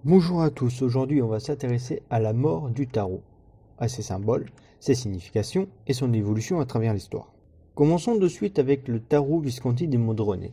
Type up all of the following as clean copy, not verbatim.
Bonjour à tous, aujourd'hui on va s'intéresser à la mort du tarot, à ses symboles, ses significations et son évolution à travers l'histoire. Commençons de suite avec le tarot Visconti di Modrone.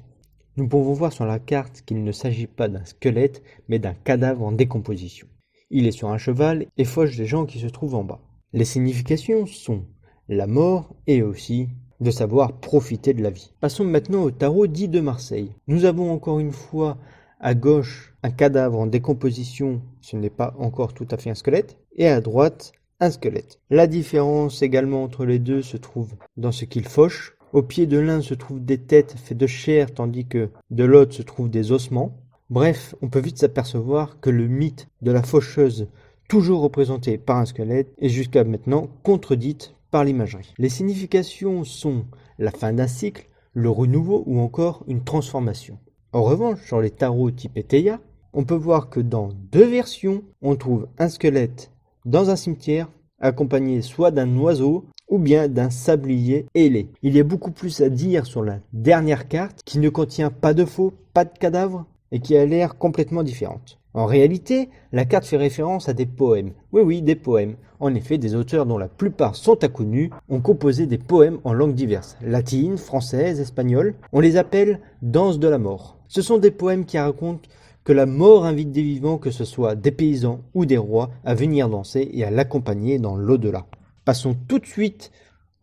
Nous pouvons voir sur la carte qu'il ne s'agit pas d'un squelette, mais d'un cadavre en décomposition. Il est sur un cheval et fauche des gens qui se trouvent en bas. Les significations sont la mort et aussi de savoir profiter de la vie. Passons maintenant au tarot dit de Marseille. Nous avons encore une fois à gauche un cadavre en décomposition, ce n'est pas encore tout à fait un squelette, et à droite un squelette. La différence également entre les deux se trouve dans ce qu'ils fauchent. Au pied de l'un se trouvent des têtes faites de chair tandis que de l'autre se trouvent des ossements. Bref, on peut vite s'apercevoir que le mythe de la faucheuse, toujours représenté par un squelette, est jusqu'à maintenant contredite par l'imagerie. Les significations sont la fin d'un cycle, le renouveau ou encore une transformation. En revanche, sur les tarots type Eteia, on peut voir que dans deux versions, on trouve un squelette dans un cimetière, accompagné soit d'un oiseau ou bien d'un sablier ailé. Il y a beaucoup plus à dire sur la dernière carte, qui ne contient pas de faux, pas de cadavre, et qui a l'air complètement différente. En réalité, la carte fait référence à des poèmes. Oui, des poèmes. En effet, des auteurs dont la plupart sont inconnus ont composé des poèmes en langues diverses. Latine, française, espagnole. On les appelle « danses de la mort ». Ce sont des poèmes qui racontent que la mort invite des vivants, que ce soit des paysans ou des rois, à venir danser et à l'accompagner dans l'au-delà. Passons tout de suite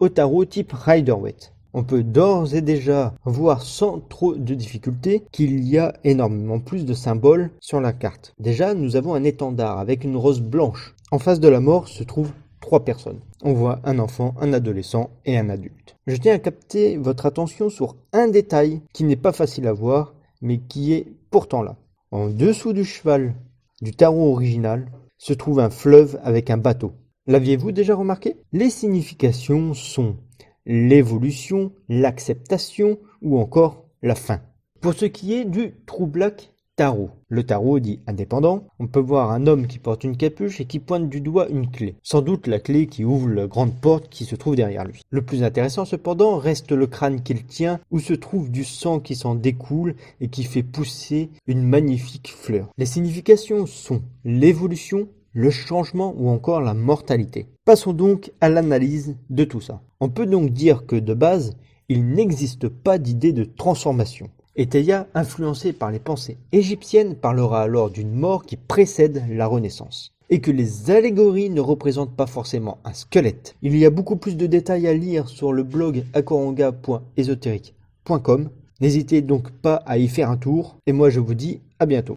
au tarot type Rider-Waite. On peut d'ores et déjà voir sans trop de difficulté qu'il y a énormément plus de symboles sur la carte. Déjà, nous avons un étendard avec une rose blanche. En face de la mort se trouvent 3 personnes. On voit un enfant, un adolescent et un adulte. Je tiens à capter votre attention sur un détail qui n'est pas facile à voir, mais qui est pourtant là. En dessous du cheval du tarot original se trouve un fleuve avec un bateau. L'aviez-vous déjà remarqué? Les significations sont l'évolution, l'acceptation ou encore la fin. Pour ce qui est du True Black Tarot, le tarot dit indépendant, on peut voir un homme qui porte une capuche et qui pointe du doigt une clé. Sans doute la clé qui ouvre la grande porte qui se trouve derrière lui. Le plus intéressant cependant reste le crâne qu'il tient où se trouve du sang qui s'en découle et qui fait pousser une magnifique fleur. Les significations sont l'évolution, le changement ou encore la mortalité. Passons donc à l'analyse de tout ça. On peut donc dire que de base, il n'existe pas d'idée de transformation. Eteia, influencé par les pensées égyptiennes, parlera alors d'une mort qui précède la Renaissance. Et que les allégories ne représentent pas forcément un squelette. Il y a beaucoup plus de détails à lire sur le blog akoranga.ésotérique.com. N'hésitez donc pas à y faire un tour, et moi je vous dis à bientôt.